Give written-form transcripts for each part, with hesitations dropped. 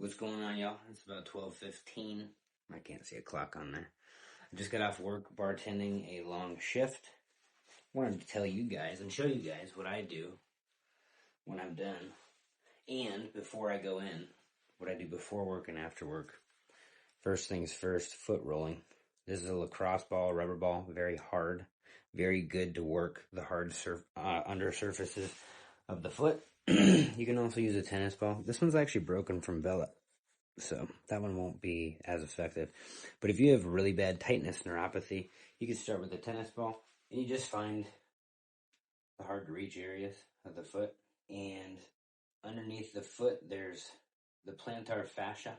What's going on, y'all? It's about 12:15. I can't see a clock on there. I just got off work bartending a long shift. Wanted to tell you guys and show you guys what I do when I'm done. And before I go in, what I do before work and after work. First things first, foot rolling. This is a lacrosse ball, rubber ball, very hard. Very good to work the hard under surfaces of the foot. You can also use a tennis ball. This one's actually broken from Vela, so that one won't be as effective. But if you have really bad tightness neuropathy, you can start with a tennis ball, and you just find the hard to reach areas of the foot. And underneath the foot, there's the plantar fascia,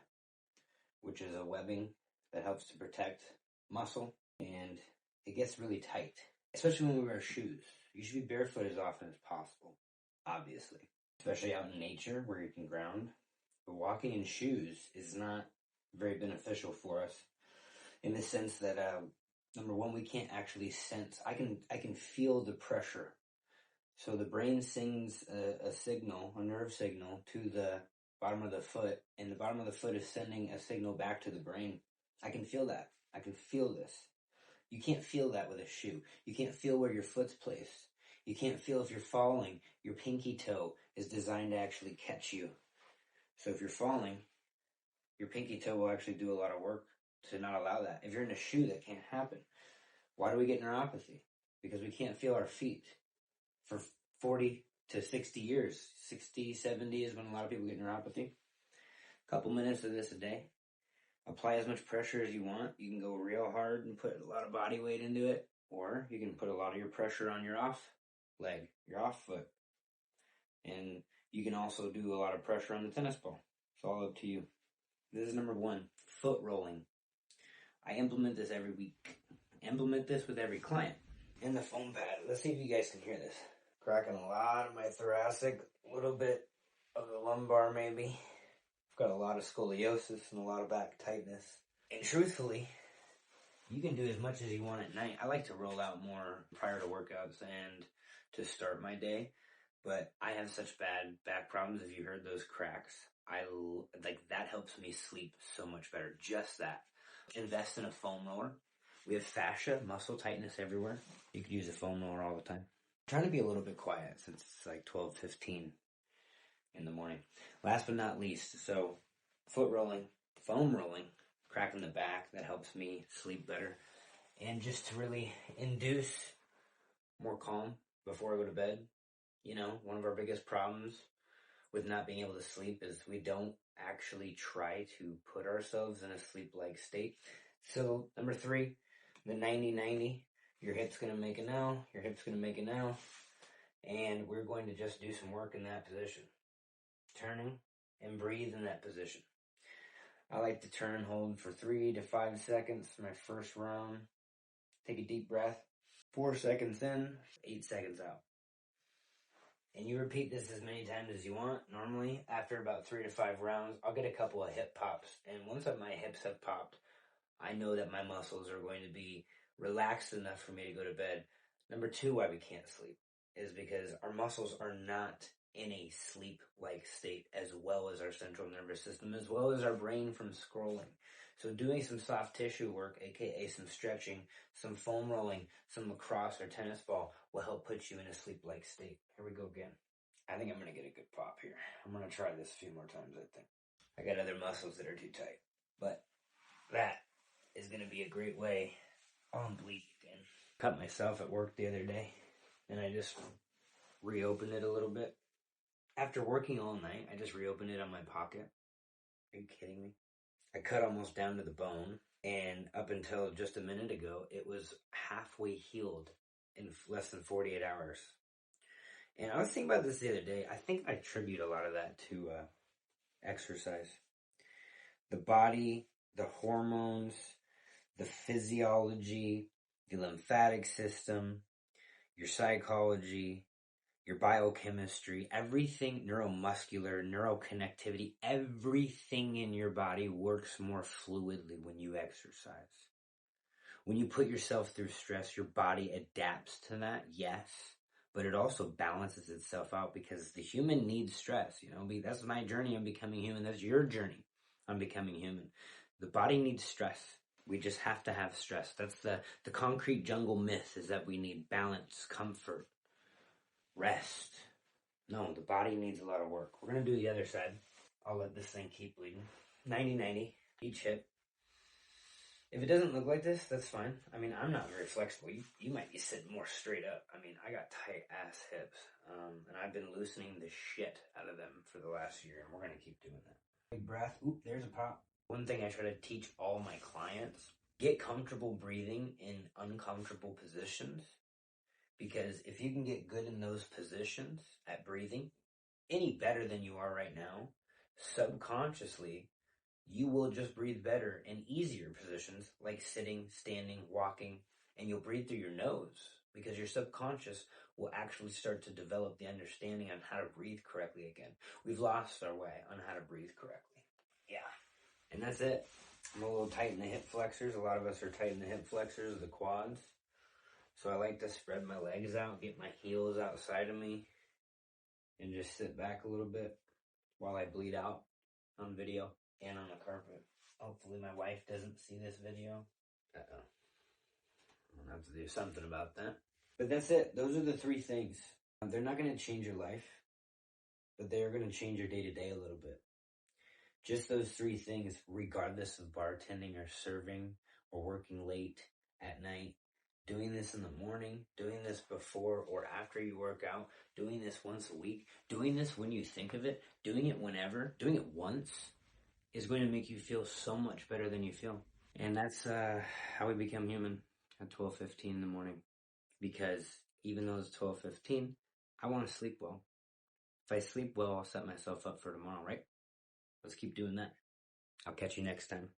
which is a webbing that helps to protect muscle, and it gets really tight, especially when we wear shoes. You should be barefoot as often as possible, obviously, especially out in nature where you can ground. But walking in shoes is not very beneficial for us in the sense that, number one, we can't actually sense. I can feel the pressure. So the brain sends a signal, a nerve signal, to the bottom of the foot, and the bottom of the foot is sending a signal back to the brain. I can feel that. I can feel this. You can't feel that with a shoe. You can't feel where your foot's placed. You can't feel if you're falling. Your pinky toe is designed to actually catch you. So if you're falling, your pinky toe will actually do a lot of work to not allow that. If you're in a shoe, that can't happen. Why do we get neuropathy? Because we can't feel our feet. For 40 to 60 years, 60, 70 is when a lot of people get neuropathy. A couple minutes of this a day. Apply as much pressure as you want. You can go real hard and put a lot of body weight into it, or you can put a lot of your pressure on your off leg, your off foot. And you can also do a lot of pressure on the tennis ball. It's all up to you. This is number one, foot rolling. I implement this every week. Implement this with every client. And the foam pad. Let's see if you guys can hear this. Cracking a lot of my thoracic, a little bit of the lumbar maybe. I've got a lot of scoliosis and a lot of back tightness. And truthfully, you can do as much as you want at night. I like to roll out more prior to workouts and to start my day. But I have such bad back problems. If you heard those cracks, that helps me sleep so much better. Just that. Invest in a foam roller. We have fascia, muscle tightness everywhere. You could use a foam roller all the time. I'm trying to be a little bit quiet since it's like 12:15 in the morning. Last but not least, so foot rolling, foam rolling, cracking the back, that helps me sleep better. And just to really induce more calm before I go to bed. You know, one of our biggest problems with not being able to sleep is we don't actually try to put ourselves in a sleep-like state. So, number three, the 90-90. Your hip's going to make a now, your hip's going to make a now, and we're going to just do some work in that position. Turning and breathe in that position. I like to turn and hold for 3 to 5 seconds for my first round. Take a deep breath. 4 seconds in, 8 seconds out. And you repeat this as many times as you want. Normally, after about 3 to 5 rounds, I'll get a couple of hip pops. And once my hips have popped, I know that my muscles are going to be relaxed enough for me to go to bed. Number two, why we can't sleep is because our muscles are not in a sleep-like state, as well as our central nervous system, as well as our brain from scrolling. So doing some soft tissue work, aka some stretching, some foam rolling, some lacrosse or tennis ball will help put you in a sleep-like state. Here we go again. I think I'm going to get a good pop here. I'm going to try this a few more times, I think. I got other muscles that are too tight. But that is going to be a great way. Oh, I'm bleeding again. Cut myself at work the other day, and I just reopened it a little bit. After working all night, I just reopened it on my pocket. Are you kidding me? I cut almost down to the bone, and up until just a minute ago, it was halfway healed in less than 48 hours. And I was thinking about this the other day. I think I attribute a lot of that to exercise. The body, the hormones, the physiology, the lymphatic system, your psychology, your biochemistry, everything, neuromuscular, neuroconnectivity, everything in your body works more fluidly when you exercise. When you put yourself through stress, your body adapts to that, yes, but it also balances itself out because the human needs stress. You know, that's my journey on becoming human. That's your journey. on becoming human. The body needs stress. We just have to have stress. That's the concrete jungle myth, is that we need balance, comfort, rest. No, the body needs a lot of work. We're going to do the other side. I'll let this thing keep bleeding. 90-90, each hip. If it doesn't look like this, that's fine. I mean, I'm not very flexible. You might be sitting more straight up. I mean, I got tight ass hips, and I've been loosening the shit out of them for the last year, and we're going to keep doing that. Big breath. Oop, there's a pop. One thing I try to teach all my clients, get comfortable breathing in uncomfortable positions, because if you can get good in those positions at breathing, any better than you are right now, subconsciously, you will just breathe better in easier positions like sitting, standing, walking, and you'll breathe through your nose because your subconscious will actually start to develop the understanding on how to breathe correctly again. We've lost our way on how to breathe correctly. Yeah. And that's it. I'm a little tight in the hip flexors. A lot of us are tight in the hip flexors, the quads. So I like to spread my legs out, get my heels outside of me, and just sit back a little bit while I bleed out on video and on the carpet. Hopefully my wife doesn't see this video. Uh-oh. I'm gonna have to do something about that. But that's it. Those are the three things. They're not going to change your life, but they are going to change your day-to-day a little bit. Just those three things, regardless of bartending or serving or working late at night, doing this in the morning, doing this before or after you work out, doing this once a week, doing this when you think of it, doing it whenever, doing it once is going to make you feel so much better than you feel. And that's how we become human at 12:15 in the morning. Because even though it's 12:15, I want to sleep well. If I sleep well, I'll set myself up for tomorrow, right? Let's keep doing that. I'll catch you next time.